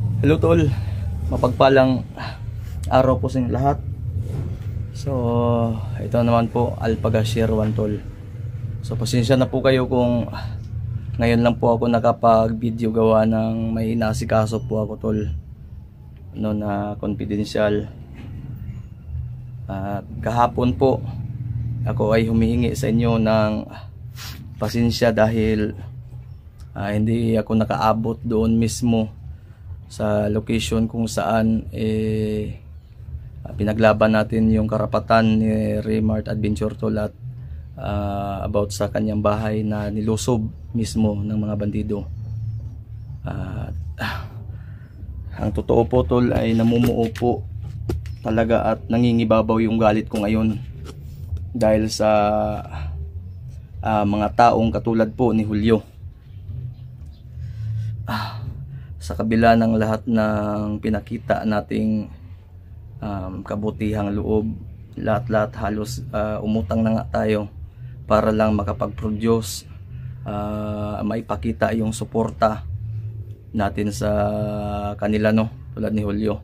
Hello tol, mapagpalang araw po sa inyong lahat. So ito naman po Alpaga Share 1 tol. So pasensya na po kayo kung ngayon lang po ako nakapag video gawa ng may inasikaso po ako tol, no, na confidential. At kahapon po ako ay humihingi sa inyo ng pasensya dahil hindi ako nakaabot doon mismo sa location kung saan pinaglaban natin yung karapatan ni Raymart Adventure tol, at about sa kanyang bahay na nilusob mismo ng mga bandido. Ang totoo po tol ay namumuo po talaga at nangingibabaw yung galit ko ngayon dahil sa mga taong katulad po ni Julio. Sa kabila ng lahat ng pinakita nating kabutihang loob, lahat halos umutang na nga tayo para lang makapag-produce, maipakita yung suporta natin sa kanila, no, tulad ni Julio.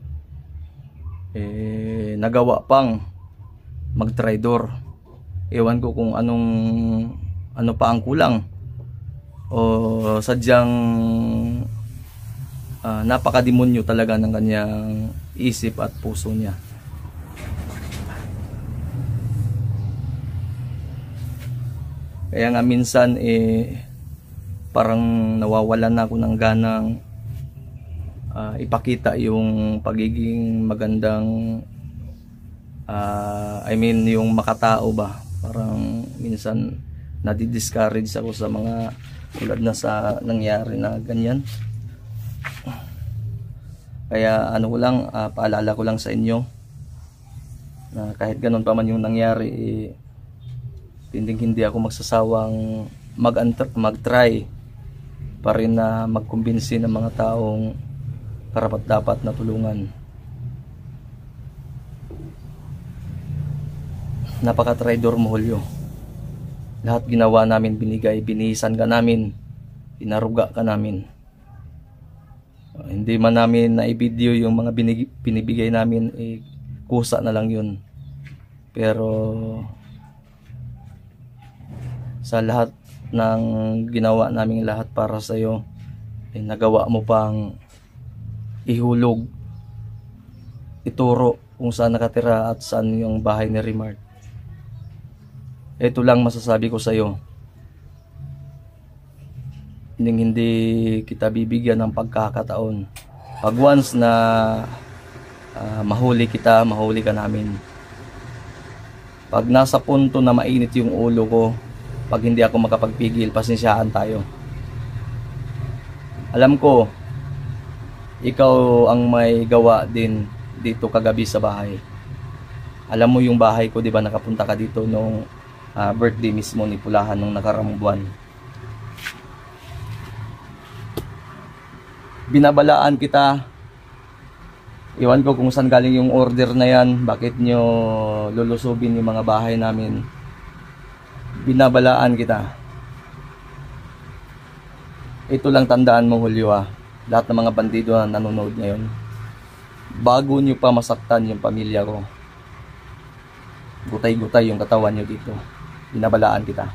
Nagawa pang mag-traidor. Ewan ko kung ano pa ang kulang, o sadyang napakademonyo talaga ng kanyang isip at puso niya. Kaya nga minsan parang nawawalan na ako ng ganang ipakita yung pagiging magandang yung makatao ba. Parang minsan nadi-discourage ako sa mga tulad na sa nangyari na ganyan. Kaya paalala ko lang sa inyo na kahit ganun pa man yung nangyari, hindi ako magsasawang mag-try pa rin na magkumbinsi ng mga taong karapat-dapat na tulungan. Napaka-traidor mo, Julio. Lahat ginawa namin, binigay, binihisan ka namin, inaruga ka namin. Hindi man namin na-video yung mga binibigay namin, kusa na lang yun. Pero sa lahat ng ginawa namin lahat para sa iyo, nagawa mo pang ihulog, ituro kung saan nakatira at saan yung bahay ni Raymart. Ito lang masasabi ko sa iyo. Hindi kita bibigyan ng pagkakataon. Pag once na mahuli kita, mahuli ka namin. Pag nasa punto na mainit yung ulo ko, pag hindi ako makapagpigil, pasensyahan tayo. Alam ko, ikaw ang may gawa din dito kagabi sa bahay. Alam mo yung bahay ko, di ba, nakapunta ka dito nung birthday mismo ni Pulahan nung nakaramang buwan. Binabalaan kita. Iwan ko kung saan galing yung order na yan, bakit nyo lulusubin yung mga bahay namin. Binabalaan kita. Ito lang tandaan mo, Julio, lahat ng mga bandido na nanonood ngayon, bago nyo pa masaktan yung pamilya ko, gutay-gutay yung katawan nyo dito. Binabalaan kita.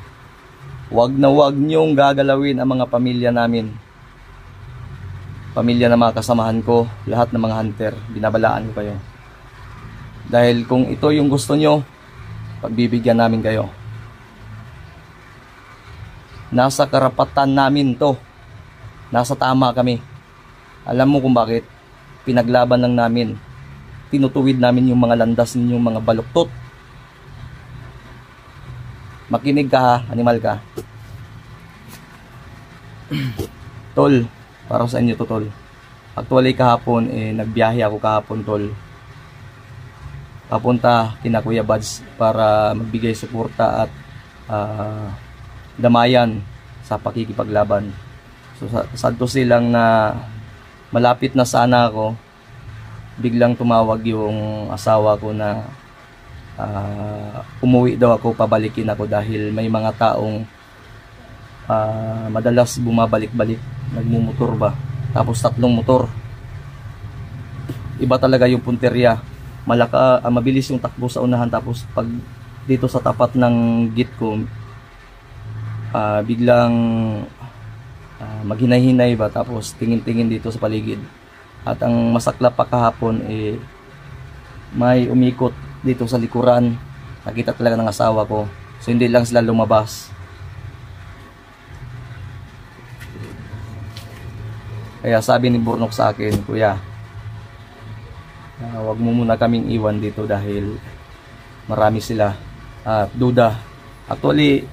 Wag nyong gagalawin ang mga pamilya namin, pamilya ng mga kasamahan ko, lahat ng mga hunter. Binabalaan ko kayo. Dahil kung ito yung gusto nyo, pagbibigyan namin kayo. Nasa karapatan namin to. Nasa tama kami. Alam mo kung bakit? Pinaglaban lang namin. Tinutuwid namin yung mga landas ninyong mga baluktot. Makinig ka, ha, animal ka. Tol, para sa inyo to, tol. Actually kahapon, nagbiyahe ako kahapon, tol. Papunta kina Kuya Bads para magbigay suporta at damayan sa pakikipaglaban. So sadto silang na malapit na sana ako, biglang tumawag yung asawa ko na umuwi daw ako, pabalikin ako dahil may mga taong madalas bumabalik-balik, nagmumotor ba, tapos 3 motor, iba talaga yung punterya. Mabilis yung takbo sa unahan, tapos pag dito sa tapat ng gate ko, biglang maghinay-hinay ba, tapos tingin-tingin dito sa paligid. At ang masaklap pa kahapon, may umikot dito sa likuran. Nakita talaga ng asawa ko, so hindi lang sila lumabas. Kaya sabi ni Burnok sa akin, kuya, wag mo muna kaming iwan dito dahil marami sila at duda. Actually,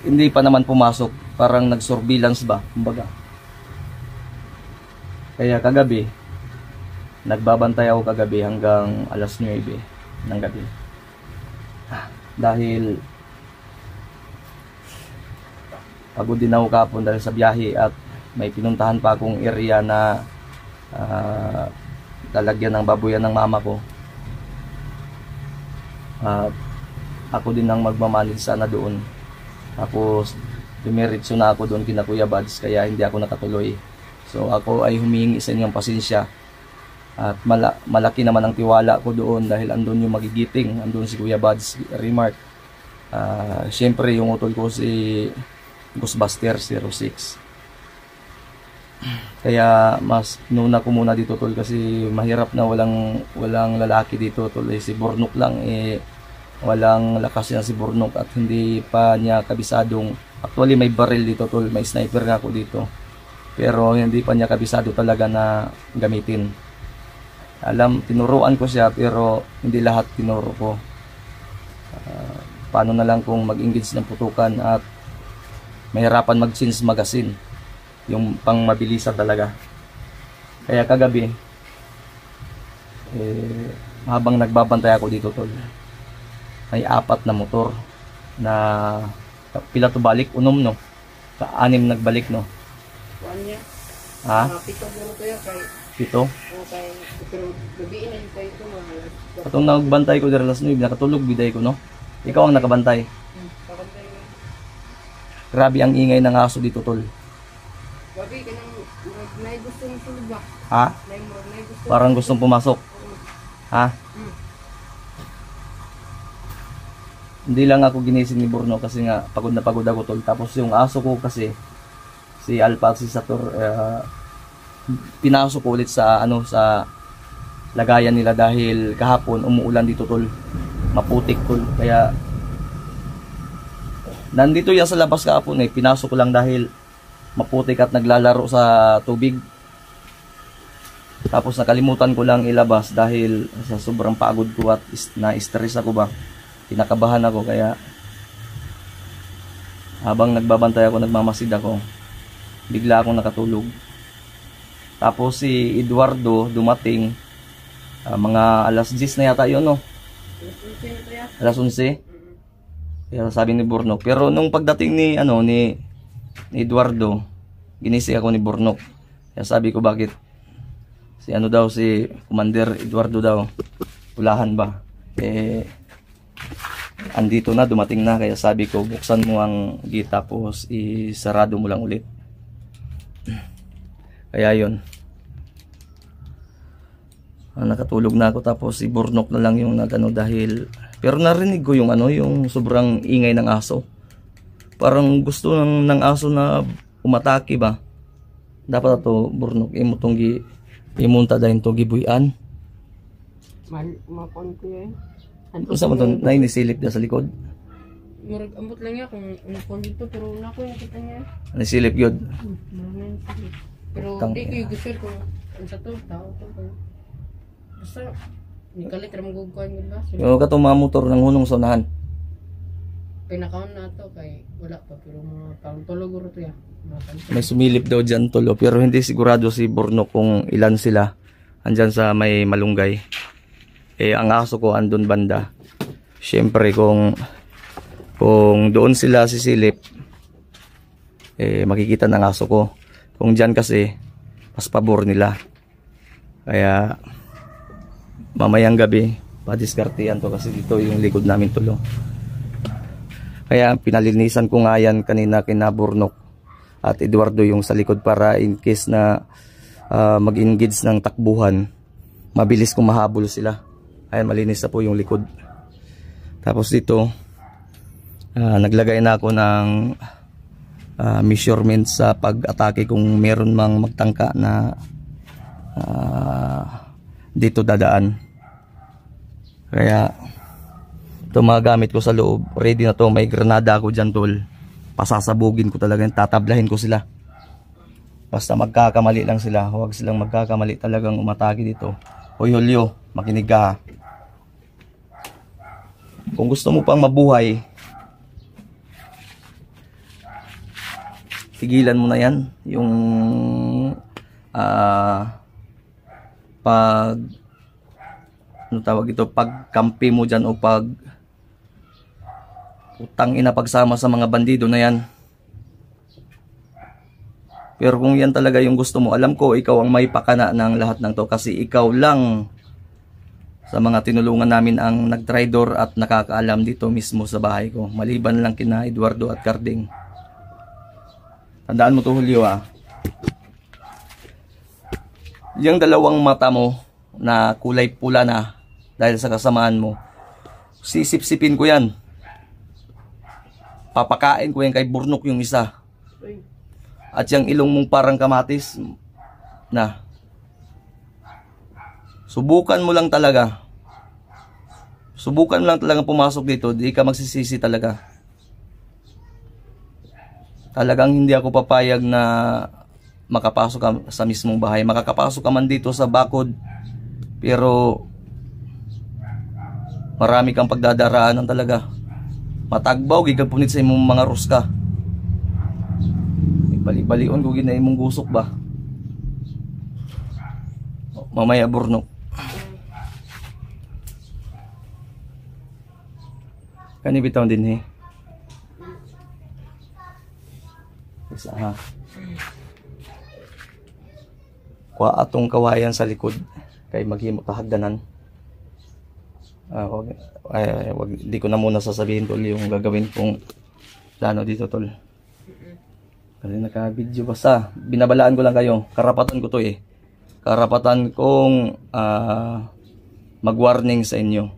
hindi pa naman pumasok, parang nag-surveillance ba, kumbaga. Kaya kagabi, nagbabantay ako kagabi hanggang alas 9 ng gabi. Dahil pagod din ako kapon dahil sa biyahe, at may pinuntahan pa akong area na lalagyan ng babuyan ng mama ko. At ako din ang magmamanage sana doon. Tapos dumiretso na ako doon kina Kuya Bads, kaya hindi ako nakatuloy. So ako ay humingi sa inyong pasensya. At malaki naman ang tiwala ko doon dahil andun yung magigiting, andun si Kuya Bads, Remark. Siyempre yung utol ko si Ghostbuster 06. Kaya mas nuna ko muna dito, tol, kasi mahirap na walang lalaki dito, tol. Si Burnok lang, walang lakas na si Burnok at hindi pa niya kabisadong. Actually may baril dito, tol, may sniper nga ako dito, pero hindi pa niya kabisado talaga na gamitin. Tinuruan ko siya, pero hindi lahat tinuro ko. Paano na lang kung mag-engage ng putukan at mahirapan mag-change magazine, yung pang mabilisan talaga. Kaya kagabi, habang nagbabantay ako dito, tol, may 4 na motor na pila to balik, unom, no? 6 nagbalik, no? Ha? 7? Atong nagbantay ko dito alas 9, nakatulog biday ko, no? Ikaw ang nakabantay. Grabe ang ingay ng aso dito, tol. Gabi, may gustong tulog ba? Ha? Parang gustong pumasok. Ha? Hindi lang ako ginising ni Burno kasi nga pagod na pagod ako, tol. Tapos yung aso ko kasi, si Alpha, si Sator, pinasok ko ulit sa sa lagayan nila dahil kahapon umuulan dito, tol. Maputik, tol. Kaya nandito yan sa labas kahapon, pinasok ko lang dahil maputik at naglalaro sa tubig. Tapos nakalimutan ko lang ilabas dahil sa sobrang pagod ko at na-stress ako ba. Kinakabahan ako, kaya habang nagbabantay ako, nagmamasid ako, bigla akong nakatulog. Tapos si Eduardo dumating mga alas 10 na yata yun, no? Alas 11. Kaya sabi ni Burnok. Pero nung pagdating ni Eduardo, ginising ako ni Burnok. Kaya sabi ko, bakit si Commander Eduardo daw, ulahan ba? Andito na, dumating na. Kaya sabi ko, buksan mo ang gate tapos isarado mo lang ulit. Kaya yun, nakatulog na ako. Tapos si Burnok na lang yung dahil, pero narinig ko yung yung sobrang ingay ng aso. Parang gusto ng aso na umatake ba. Dapat ito, Burnok, imutong imunta dahil ito gibuyan. Mapon ko yan. Usa mo ito, nisilip na sa likod. Murag ambot lang niya kung umupon dito, pero naku yung kita niya. Nisilip yun. Pero di ko yung gusto kung sa to, tao to. Basta, hindi kalit ramang guguhan yun ba? Yung katong mga motor ng hunong sa unahan. Pinakaon na to kay wala pa, pero mga tulog uro to ya. May sumilip daw dyan, tulo, pero hindi sigurado si Burnok kung ilan sila. Andyan sa may malunggay. Ang aso ko andun banda. Siyempre kung doon sila sisilip, makikita ng aso ko. Kung dyan kasi, mas pabor nila. Kaya mamayang gabi, padiskartehan to kasi dito yung likod namin, tulo. Kaya pinalinisan ko nga yan kanina kina Burnok at Eduardo yung sa likod para in case na mag-engage ng takbuhan, mabilis kung mahabol sila. Ayan, malinis na po yung likod. Tapos dito naglagay na ako ng measurement sa pag-atake kung meron mang magtangka na dito dadaan. Kaya ito mga gamit ko sa loob, ready na to. May granada ako dyan, tol. Pasasabugin ko talaga, tatablahin ko sila. Basta magkakamali lang sila, huwag silang magkakamali talagang umatake dito. Hoy Julio, makinig ka ha. Kung gusto mo pang mabuhay, tigilan mo na yan. Yung pag ano tawag ito, pagkampi mo dyan o pag utang ina pagsama sa mga bandido na yan. Pero kung yan talaga yung gusto mo, alam ko ikaw ang may pakana ng lahat ng to, kasi ikaw lang sa mga tinulungan namin ang nagtraidor at nakakaalam dito mismo sa bahay ko, maliban lang kina Eduardo at Carding. Tandaan mo to, Julio ha. Yung dalawang mata mo na kulay pula na dahil sa kasamaan mo, sisip-sipin ko yan. Papakain ko yan kay Burnok yung isa. At yung ilong mong parang kamatis na. Subukan mo lang talaga. Subukan mo lang talaga pumasok dito. Di ka magsisisi talaga. Talagang hindi ako papayag na makapasok ka sa mismong bahay. Makakapasok ka man dito sa bakod, pero marami kang pagdadaraanan talaga. Matagbaw, gigagpunit sa imong mga ruska. Bali-balion ko ginay mong gusok ba. Mamaya Burnok. Kani bitaw din isa ha. Kuha atong kawayan sa likod kay maghimo kahagdanan. Wag, di ko na muna sasabihin tol yung gagawin kong plano dito tol. Kasi naka-video, basta binabalaan ko lang kayo. Karapatan ko to karapatan kong mag-warning sa inyo.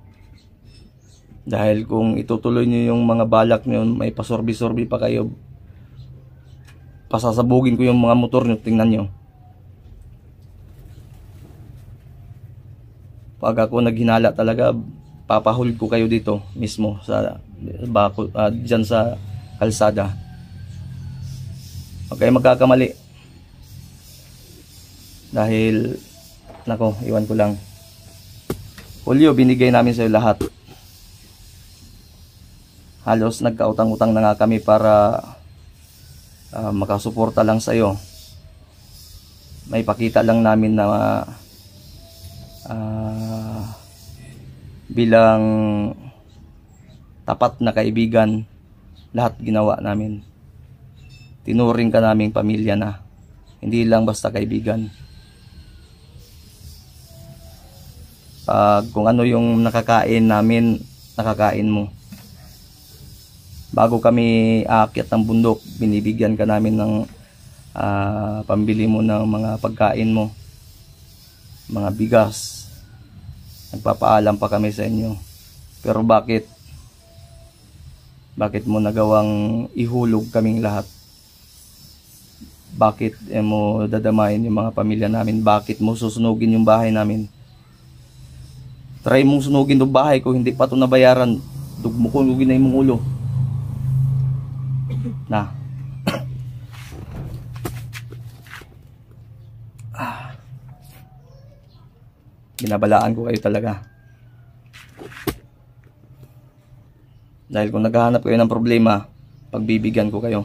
Dahil kung itutuloy nyo yung mga balak nyo, may pasorbi-sorbi pa kayo, pasasabugin ko yung mga motor nyo. Tingnan nyo. Pag ako naghinala talaga, papahul ko kayo dito mismo sa dyan sa kalsada. Okay, magkakamali. Dahil nako, iwan ko lang. Julio, binigay namin sa iyo lahat. Halos nagkautang-utang na nga kami para makasuporta lang sa iyo. May pakita lang namin na bilang tapat na kaibigan, lahat ginawa namin. Tinuring ka naming pamilya na, hindi lang basta kaibigan. Pag kung ano yung nakakain namin, nakakain mo. Bago kami aakyat ng bundok, binibigyan ka namin ng pambili mo ng mga pagkain mo, mga bigas. Nagpapaalam pa kami sa inyo. Pero bakit mo nagawang ihulog kaming lahat? Bakit mo dadamayin yung mga pamilya namin? Bakit mo susunugin yung bahay namin? Try mong sunugin yung bahay ko, hindi pa ito nabayaran. Dugmukon na yung ulo. Na. Binabalaan ko kayo talaga. Dahil kung naghahanap kayo ng problema, pagbibigyan ko kayo.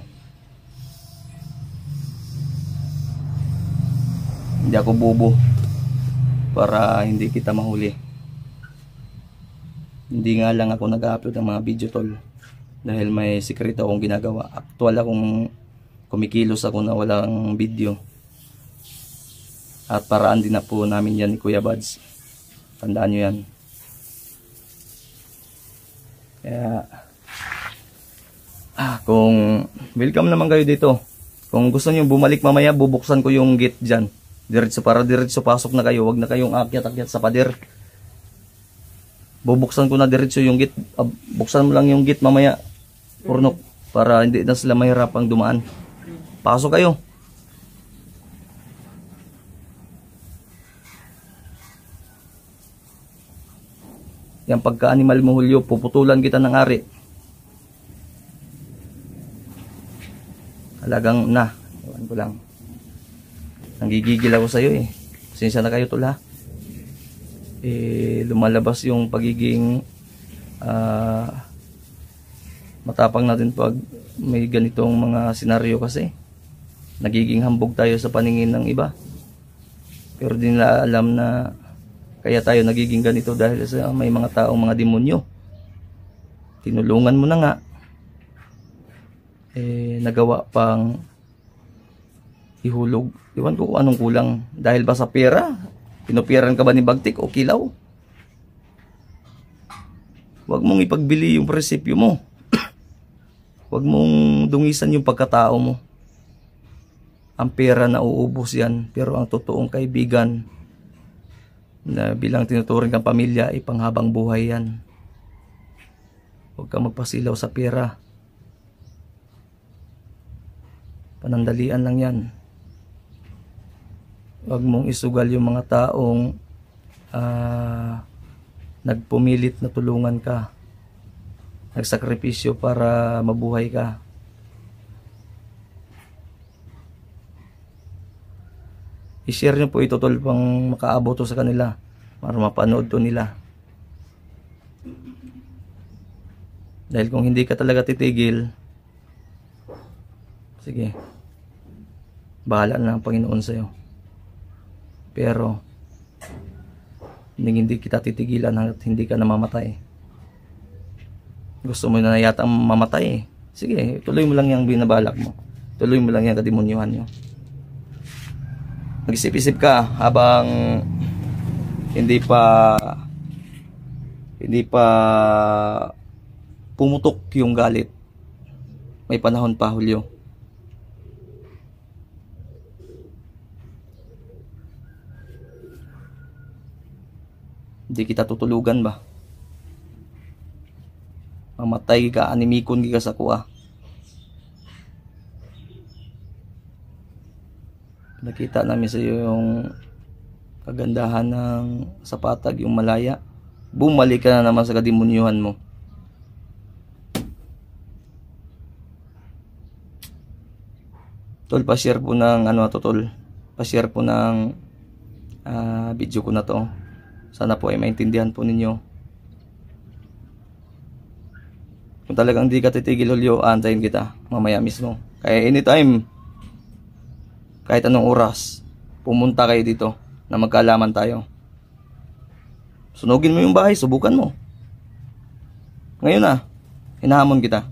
Hindi ako bobo para hindi kita mahuli. Hindi nga lang ako nag-upload ng mga video tol, dahil may sikreto akong ginagawa. Aktual akong kumikilos ako na walang video. At paraan din na po namin yan ni Kuya Bads. Tandaan nyo yan. Kaya kung welcome naman kayo dito. Kung gusto nyo bumalik mamaya, bubuksan ko yung gate dyan. Diretso, para diretso pasok na kayo. Wag na kayong akyat-akyat sa pader. Bubuksan ko na diretso yung gate. Buksan mo lang yung gate mamaya. Purnok. Para hindi na sila mahirapang dumaan. Pasok kayo. Yan pagka-animal mo, Julio, puputulan kita ng ari. Talagang na. Iwan ko lang. Nanggigigil ako sa'yo eh. Pasensya na kayo tol ha. Lumalabas yung pagiging matapang natin pag may ganitong mga senaryo kasi. Nagiging hambog tayo sa paningin ng iba. Pero di nila alam na kaya tayo nagiging ganito dahil sa may mga taong mga demonyo. Tinulungan mo na nga. Nagawa pang ihulog. Iwan ko kung anong kulang. Dahil ba sa pera? Pinupiran ka ba ni Bagtik o Kilaw? Huwag mong ipagbili yung prinsipyo mo. Huwag mong dungisan yung pagkatao mo. Ang pera na uubos yan. Pero ang totoong kaibigan na bilang tinuturing kang pamilya ay panghabang buhay yan. Huwag kang magpasilaw sa pera. Panandalian lang yan. Huwag mong isugal yung mga taong nagpumilit na tulungan ka, nagsakripisyo para mabuhay ka. I-share nyo po ito tol pang makaabot to sa kanila para mapanood to nila. Dahil kung hindi ka talaga titigil, sige, bahala na ang Panginoon sa'yo. Pero hindi kita titigilan hanggat hindi ka namamatay. Gusto mo na yata mamatay eh. Sige, tuloy mo lang yung binabalak mo. Tuloy mo lang yung kademonyuhan nyo. Mag-isip-isip ka habang hindi pa pumutok yung galit. May panahon pa, Julio. Hindi kita tutulugan ba? Mamatay ka, animikon ka sa kuha. Nakita namin sa iyo yung kagandahan ng sapatag, yung malaya. Bumalik ka na naman sa kademonyuhan mo. Tol, pa-share po ng tol. Pa-share po ng video ko na to. Sana po ay maintindihan po ninyo. Kung talagang di ka titigil, Julio, antayin kita mamaya mismo. Kaya anytime, kahit anong oras, pumunta kayo dito na magkaalaman tayo. Sunugin mo yung bahay, subukan mo. Ngayon na, hinahamon kita.